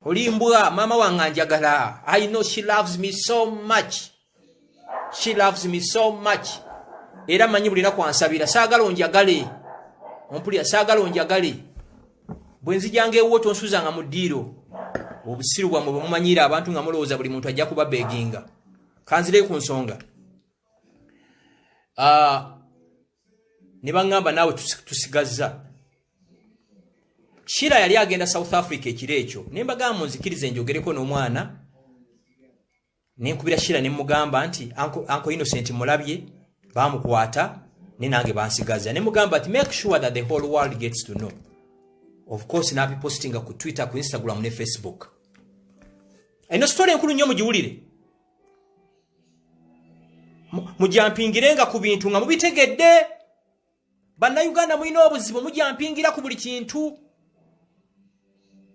Olimbwa mama wange njagala. I know she loves me so much. She loves me so much. Era manyi bulira kwansabira saagala onjagale. Ompulira saagala onjagale. Bwenzijanga ewo tonsuzanga mu ddiiro. Obusiru bwamwe bumanyira abantu nga mulowooza buli muntu ajja kuba beginga. Kanzire ku nsonga. Ne bangamba naawe tusigazza. Shira yali agenda South Africa ekiro ekyo. Ne mbagamba munzikirize njogereko n'omwana. Ne nkubira Shira ne mugamba nti Uncle Innocent mulabye bamukwata ne nange bansigaza. Ne mugamba ati make sure that the whole world gets to know. Of course nabi postinga ku Twitter, ku Instagram ne Facebook. Eno story enkulu nnyo mugiwulire. Mujampingirenga ku bintu nga mubitegedde. Bannayuganda mulina obuzibu mujampingira ku buli kintu.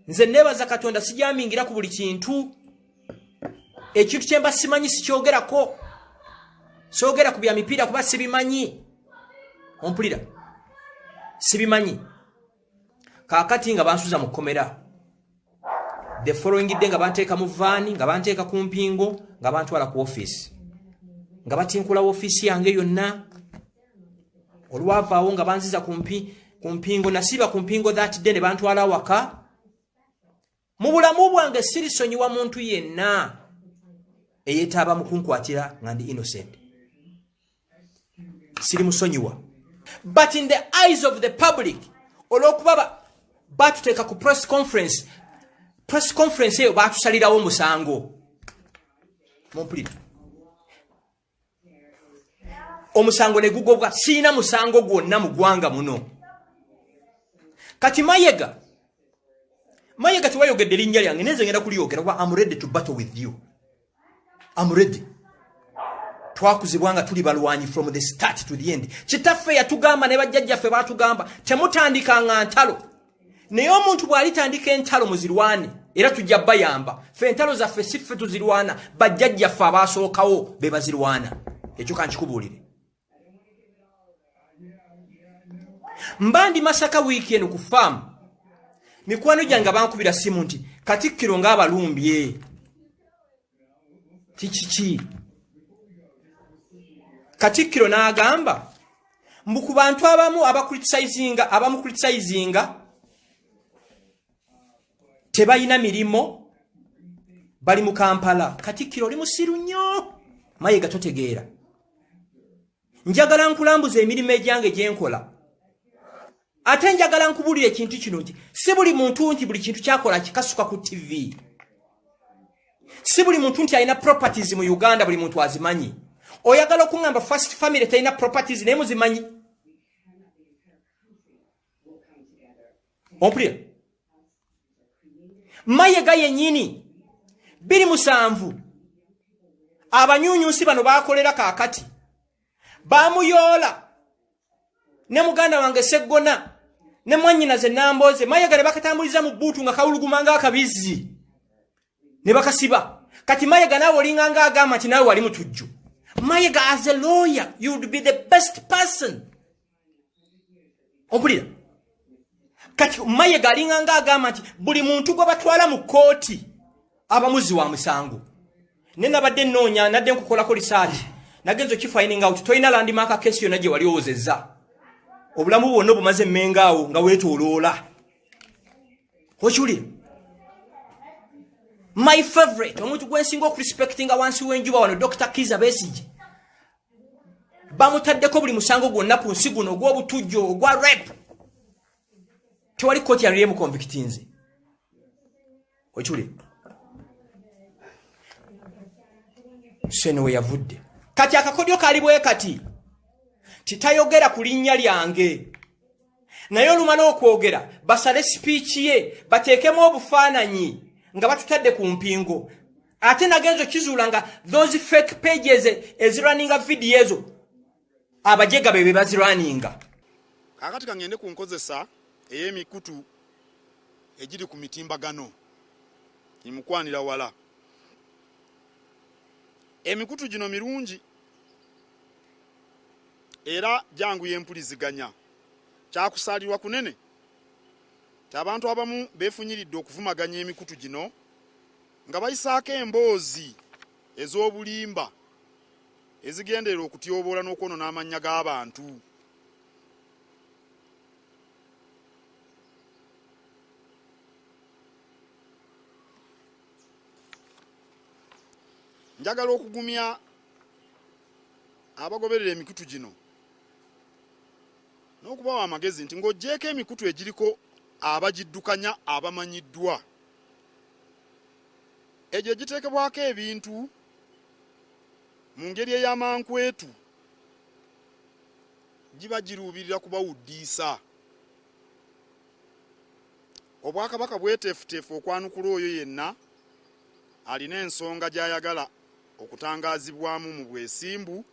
Nze nebaza Katonda sijamingira ku buli kintu. Ekintu kyemba simanyi sikyogerako. Sogera ku bya mipiira kuba sibimanyi. Ompulira. Sibimanyi. Kakati nga bansuza mu komera. The following day nga banteeka mu vaani, nga banteeka ku mpingo, nga bantwala ku office. Nga batinkula office yange yonna. Olwavaawo nga banziza ku mpingo, nasiba ku mpingo that day ne bantwala waka. Mu bulamu bwange sirisonyiwa muntu yenna eyeetaba mu kunkwatira nga ndi innocent. Siri musonyiwa. But in the eyes of the public, olw'okuba batuteeka ku press conference eyo batusalirawo musango. Mumpulira. Omusango ne gugobwa, siina musango gwonna mu ggwanga muno. Kati Mayiga tiwayogedde linnya lyange neze ngenda kuliyogera kuba I'm ready to battle with you. I'm ready. Twakuzibwanga tuli balwanyi from the start to the end. Kitaffe yatugamba ne bajjajjaffe batugamba temutandikanga ntalo. Naye omuntu bw'alitandika entalo muzirwane era tujja bayamba. Ffe entalo zaffe si ffe tuzirwana, bajjajjaffe abaasookawo be bazirwana. Ekyo kankikubuulire. Mbandi Masaka weekend ku farm. Mikwano gyange bankubira simu nti Katikkiro ng'abalumbye. Kiki. Katikkiro n'agamba mbu ku bantu abamu abamucriticizinga tebalina mirimo bali mu Kampala. Katikkiro oli musiru nnyo. Mayiga totegeera. Njagala nkulambuza emirimu egyange gye nkola. Ate njagala nkubulira ekintu kino nti si buli muntu nti buli kintu kyakola kikasuka ku TV. Si buli muntu nti alina properties mu Uganda buli muntu azimanyi. Oyagala okungamba First Family talina properties naye muzimanyi. Ompulira. Mayiga yennyini 27 abanyunyusi bano bakolera kaakati bamuyoola ne muganda wange Seggona ne mwannyinaze Namboze. Mayiga ne bakatambuliza mu bbuutu nga kawulugumanga akabizi ne bakasiba. Kati Mayiga naawe olinganga agamba nti naawe wali mutujju. Mayiga as a lawyer you would be the best person. Ompulira. Kati Mayiga alinganga agamba nti buli muntu gwe batwala mu kooti abamuzi wa musango. Nena badde nnoonya nadde nkukolako research. Nagenzo kifinding out toyina landmark case yonna gye wali owozezza. Obulamu bwonna bumaze mmengaawo nga weetooloola. Okiwulira? My favorite, omuntu gwensinga okurespectinga wansi w'enjuba wano Dr. Kiza Besigye. Bamutaddeko buli musango gwonna ku nsi guno ogw'obutujjo ogwa rape. Tewali kooti yanuliremu convictinze. Okiwulira? Sene we yavudde. Kati akakodyo kali bwe kati. Titayogera ku linnya lyange. Naye olumala okwogera basale speech ye bateekemu obufaananyi nga batutadde ku mpingo. Ate nagenzo kizuula nga those fake pages ezirunninga video ezo abajega bebe bazirunninga. Kakati kangende ku nkozesa ey'emikutu egiri ku mitimbagano imukwanira wala. Emikutu gino mirungi era jangu yempuliziganya. Kyakusalirwa kunene abantu abamu befunyiridde okuvumaganya emikutu gino nga bayisaako emboozi ez'obulimba ezigenderera okutyoboola n'okwonona amannya g'abantu. Njagala okugumya abagoberera emikutu gino n'okubawa amagezi nti ng'oggyeko emikutu egiriko abagiddukanya abamanyiddwa, egyo giteekebwako ebintu mu ngeri ey'amankwetu, giba giruubirira kubawuddiisa. Obwakabaka bweteefuteefu okwanukula oyo yenna alina ensonga gy'ayagala okutangaazibwamu mu bwesimbu,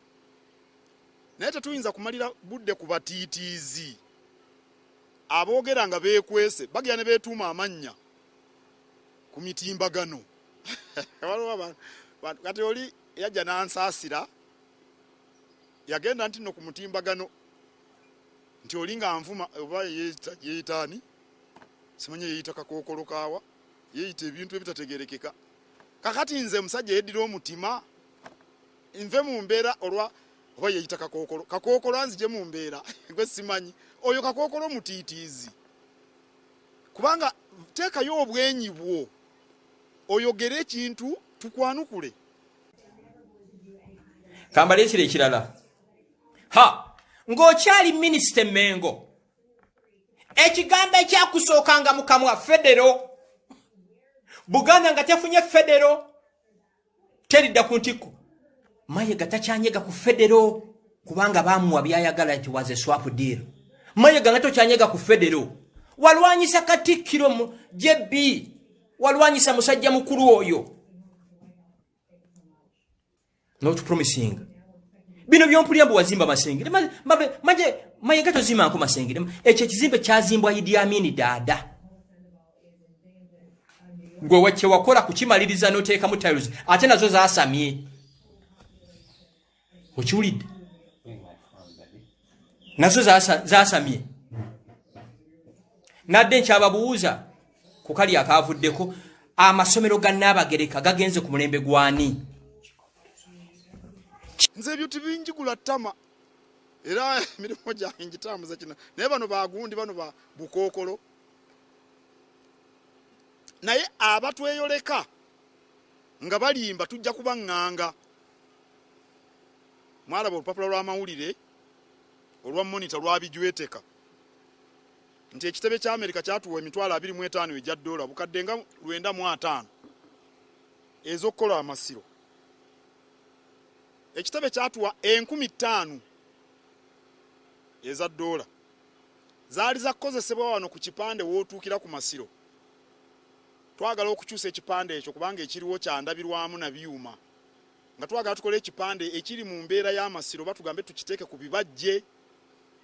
naye tetuyinza kumalira budde ku batiitiizi aboogera nga beekwese bagenda ne beetuuma amannya ku mitimbagano. Kati oli yajja n'ansaasira, yagenda nti no ku mutimbagano nti oli nga nvuma oba yeeyitaani, simanye yeeyita kakookolo kaawa, yeeyita ebintu ebitategerekeka. Kakati nze musajja yeddira omutima nve mu mbeera olwa oba yeeyita kakookolo, kakookolo anzije mu mbeera gwe simanyi, oyo kakookolo mutiitiizi. Kubanga teekayo obwenyi bwo oyogere ekintu tukwanukule. Kambale ekiro ekirala, ng'okyali minisita Mengo, ekigambo ekyakusookanga mu kamwa federo, Buganda nga tefunye federo, teridda ku ntikko. Mayiga takyanyega ku federo kubanga baamuwa byayagala nti was a swap deal. Mayiga nga tokyanyega ku federo, walwanyisa Katikkiro mu JB, walwanyisa musajja mukulu oyo. Not promising. Bino byompulya mbu wazimba Masengere. Manje Mayiga tozimba nko Masengere. Ekyo ekizimbe kyazimbwa Idi Amin dada. Gwe wacce wakola kukimaliriza n'oteekamu tiles ate nazo zaasamye. Okiwulidde? Nazo zaasamye. Nadde nkyababuuza ku kali akaavuddeko, amasomero ga Nnaabagereka gagenze ku mulembe gwani? Nze ebyo tibinjigula ttama era emirimu gyange ngitambuza kino, naye bano bagundi, bano ba bukookolo. Naye abatweyoleka nga balimba tujja kubaŋŋanga. Mwalaba olupapula lw'amawulire olwa Monitor lwabijweteka nti ekitebe kya Amerika kyatuwa $25,000 ejja $, bukadde nga 95 ez'okukola amasiro. Ekitebe kyatuwa 50,000 eza $. Zaali zakozesebwa wano ku kipande wootuukira ku masiro. Twagala okukyusa ekipande ekyo kubanga ekiriwo kyandabirwamu na byuma. Nga twagala tukole ekipande ekiri mu mbeera y'amasiro batugambe tukiteeke ku bibajje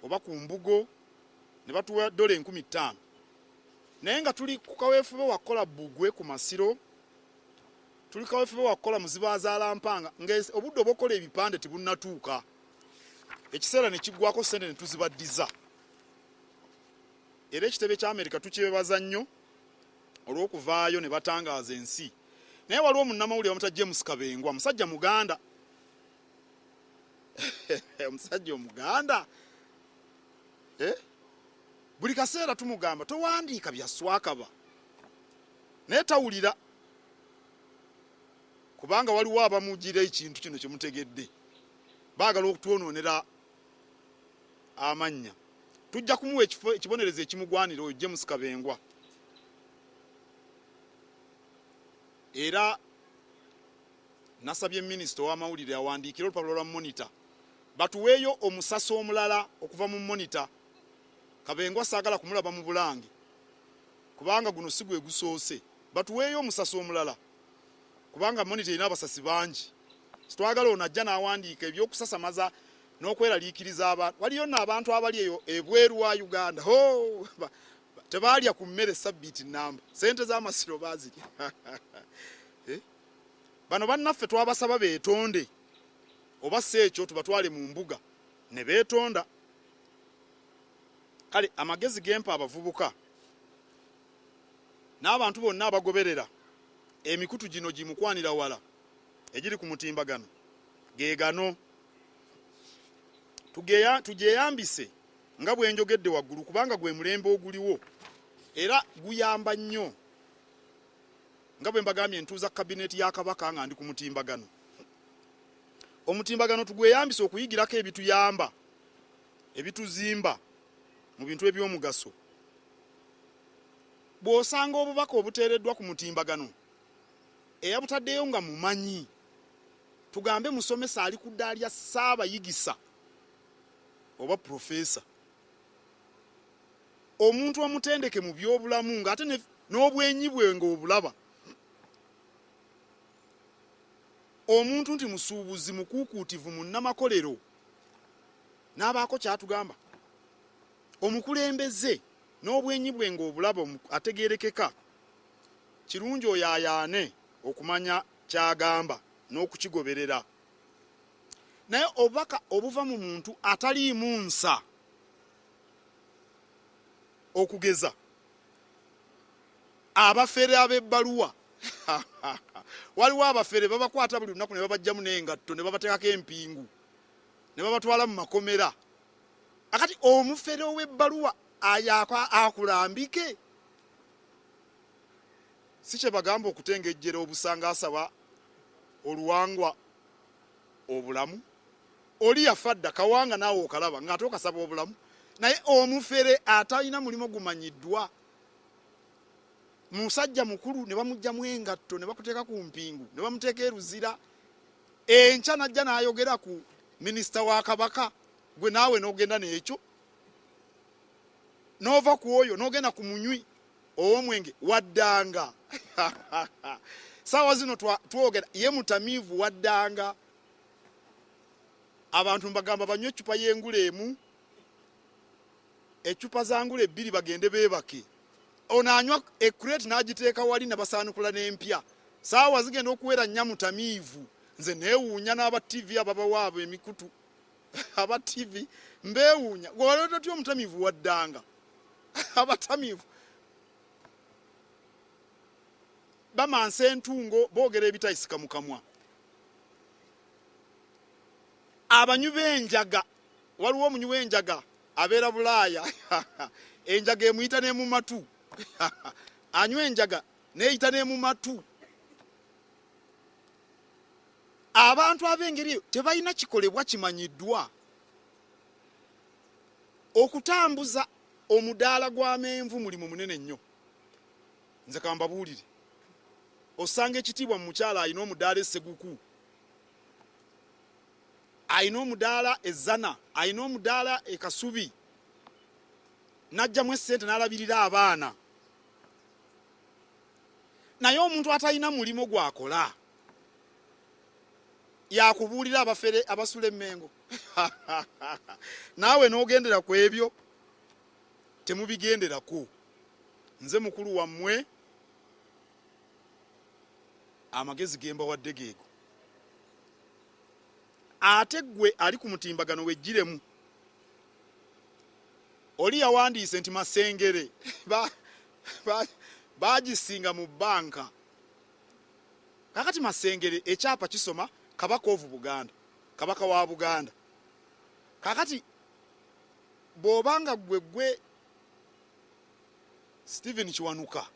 oba ku mbugo ne batuwa $50,000. Naye nga tuli ku kaweefube wakola Bugwe ku masiro, tuli kaweefube wakola Muzibaazaala Mpanga, nga obudde obukola ebipande tibunnatuuka. Ekiseera ne kiggwako ssente ne tuzibaddiza. Era ekitebe kya Amerika tukibebaza nnyo olw'okuvaayo ne batangaaza ensi. Naye waliwo munnamawulire bamuta James Kabengwa, musajja Muganda. Omusajja Omuganda. Buli kaseera tumugamba towandiika bya swakaba. Naye tawulira. Kubanga waliwo abamugira ekintu kino kye mutegedde. Baagala okutwonoonera amannya. Tujja kumuwa ekibonerezo ekimugwanira oyo James Kabengwa. Era nasabye minisita w'amawulire awandiikira olupapula lwa Monitor batuweeyo omusaso omulala okuva mu Monitor. Kabengwa saagala kumulaba mu Bulange kubanga guno si gwe gusoose. Batuweeyo omusaso omulala kubanga Monitor erina abasasi bangi. Sitwagala ono ajja n'awandiika ebyokusasamaza n'okweraliikiriza abantu. Waliyo n'abantu abali eyo ebweru wa Uganda. Tebaalya ku mmere sabbiiti nnamba. Sente z'amasiro baazirya. Bano bannaffe twabasaba beetonde oba si ekyo tubatwale mu mbuga ne beetonda. Kale amagezi gempa abavubuka n'abantu bonna abagoberera emikutu gino gimukwanira wala egiri ku mutimbagano gegano tugeyambise nga bwenjogedde waggulu kubanga gwe mulembe oguliwo era guyamba nnyo nga bwe mbagambye ntuuza kabineti ya kabaka nga ndi ku mutimbagano. Omutimbagano tugweyambise okuyigirako ebituyamba ebituzimba mu bintu eby'omugaso. Bw'osanga obubaka obuteereddwa ku mutimbagano eyabutaddeyo nga mumanyi, tugambe musomesa ali ku ddaala lya ssaabayigisa oba profesa, omuntu omutendeke mu by'obulamu ng'ate n'obwenyi bwe ng'obulaba, omuntu nti musuubuzi mukuukuutivu mu nnamakolero n'abaako kyatugamba, omukulembeze n'obwenyi bwe ng'obulaba ategeerekeka, kirungi oyo ayaane okumanya kyagamba n'okukigoberera. Naye obubaka obuva mu muntu ataliimu nsa, okugeza abafere ab'ebbaluwa waliwo abafere babakwata buli lunaku ne babajjamu n'engatto ne babateekako empingu ne babatwala mu makomera. Akati omufere ow'ebbaluwa akulambike, si kye bagamba okutengejjera obusanga asaba oluwangwa obulamu. Oli yafadda kawanga naawe okalaba ng'ate okasaba obulamu. Naye omufere atalina mulimo gumanyiddwa, musajja mukulu ne bamugjamu engatto ne bakuteeka ku mpingu ne bamuteeka eruzira, enkya najja n'ayogera ku minisita wa kabaka, gwe naawe n'ogenda n'ekyo, n'ova ku oyo n'ogenda ku munywi ow'omwenge waddanga. Saawa zino twogera ye mutamiivu waddanga. Abantu mbagamba banywe eccupa y'engula emu, eccupa za ngula ebbiri bagende beebake. Ono anywa ekureti n'agiteeka wali ne basaanukula n'empya. Saawa zigenda okuwera nnya mutamiivu. Nze neewuunya n'aba TV ababawaabo emikutu aba TV mbeewuunya. Gwoleta otyo omutamiivu waddanga. Abatamiivu bamansa entungo boogera ebitayisika mu kamwa. Abanywi b'enjaga, waliwo omunywi w'enjaga abeera Bulaaya enjaga emuyita ne mu matu anywa enjaga neeyita ne mu matu. Abantu ab'engeri eyo tebalina kikolebwa kimanyiddwa. Okutambuza omudaala gw'amenvu mulimu munene nnyo. Nze kambabuulire, osanga ekitiibwa mu mukyala alina omudaala esseguku, alina omudaala ezzana, alina omudaala ekasubi, n'ajjamu essente n'alabirira abaana. Naye omuntu atalina mulimo gwakola yakubuulira abafere abasula emmengo naawe n'ogendera ku ebyo temubigenderako. Nze mukulu wammwe, amagezi gemba wadde geego. Ate gwe ali ku mutimbagano wejjiremu. Oli yawandiise nti Masengere bagisinga mu banka. Kakati Masengere ekyapa kisoma Kabaka of Buganda, Kabaka wa Buganda. Kakati bw'obanga gwe Stephen Kiwanuka,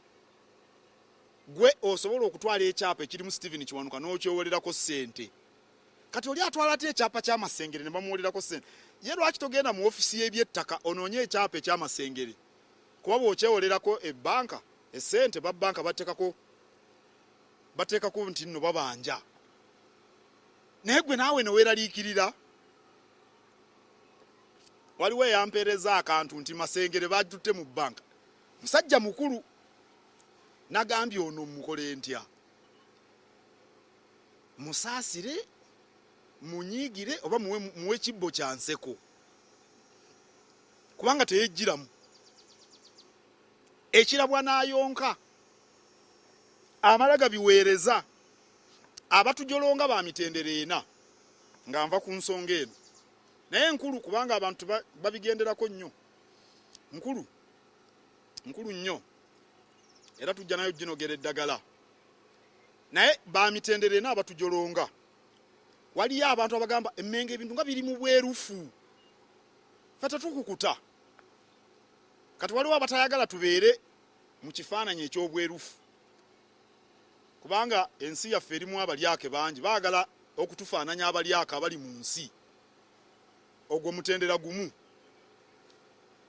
gwe osobola okutwala ekyapa ekirimu Stephen Kiwanuka n'okyowolerako ssente. Kati oli atwala ate ekyapa kya Masengere ne bamuwolerako ssente. Ye lwaki togenda mu ofisi y'eby'ettaka onoonye ekyapa ekya Masengere? Kuba bw'okyewolerako ebbanka essente babbanka bateekako nti nno babanja. Naye gwe naawe ne weeraliikirira. Waliwo eyampeereza akantu nti Masengere bajjutte mu bbanka. Musajja mukulu nagambye ono mukole ntya? Musaasire, munyiigire oba muwe kibbo kya nseko, kubanga teyejjiramu. Ekirabwa n'ayonka amala gabiweereza abatujolonga ba mitendere ena nga nva ku nsonga eno. Naye nkulu kubanga abantu babigenderako nnyo. Nkulu nnyo. era tujja nayo ginogera eddagala naye bamitendere n'abatujolonga waliyo abantu abagamba emmenge ebintu nga biri mu bwerufu fata tukukuta kati waliwo abatayagala tubeere mu kifaananyi eky'obwerufu kubanga ensi yaffe erimu abalyake bangi baagala okutufaananya abalyake abali mu nsi ogwo mutendera gumu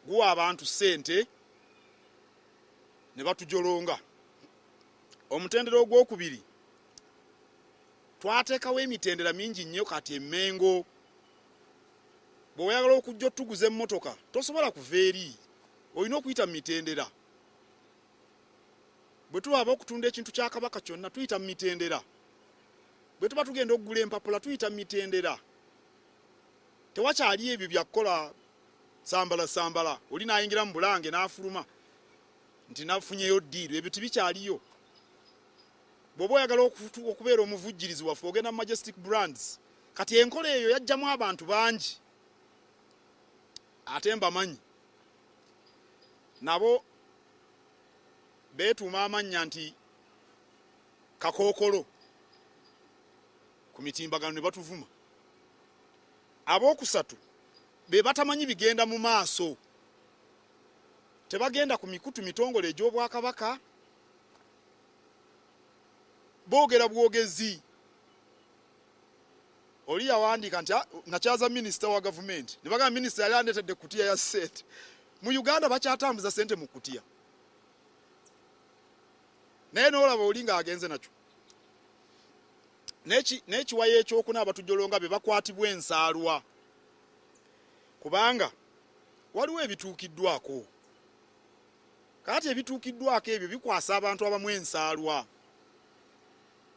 guwa abantu ssente ne batujolonga omutendera ogwokubiri twateekawo emitendera mingi nnyo kati emmengo bw'oyagala okujja otuguza emmotoka tosobola kuva eri olina okuyita mu mitendera bwe tubaaba okutunda ekintu kya kabaka kyonna tuyita mu mitendera bwe tuba tugenda okugula empapula tuyita mu mitendera tewakyali ebyo byakukola sambala oli naayingira mu bulange n'afuluma nti nafunyeyo ddiiro ebyo tibikyaliyo bw'oba oyagala okubeera omuvujjirizi waffe ogenda mu Majestic Brands kati enkola eyo yajjamu abantu bangi ate mbamanyi nabo beetuuma amannya nti kakookolo ku mitimbagano ne batuvuma abookusatu be batamanyi bigenda mu maaso tebagenda ku mikutu mitongole egy'obwakabaka boogera bwogezi oli yawandiika nti nakyaza minisita wa gavumenti ne bagamba minisita yali andeetedde kutiya ya ssente mu Uganda bakyatambuza ssente mu kutiya naye n'olaba oli ng'agenze nakyo n'ekiwayo ekyokuna abatujolonga be bakwatibwa ensaalwa kubanga waliwo ebituukiddwako kati ebituukiddwako ebyo bikwasa abantu abamu ensaalwa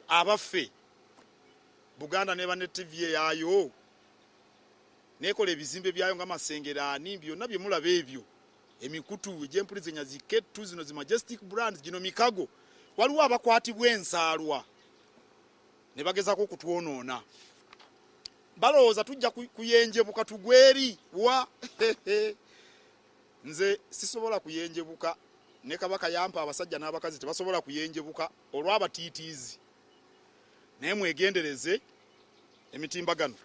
abaffe Buganda neba ne TV yaayo nekola ebizimbe byayo nga Masengeraani byonna bye mulaba ebyo emikutu egy'empulizenya ziketu zino zi Majestic Brands gino mikago waliwo abakwatibwa ensaalwa ne bagezako okutwonoona balowooza tujja kuyenjebuka tugweri wa nze sisobola kuyenjebuka ne kabaka yampa abasajja n'abakazi tebasobola kuyenjebuka olw'abatiitiizi naye mwegendereze emitimbagano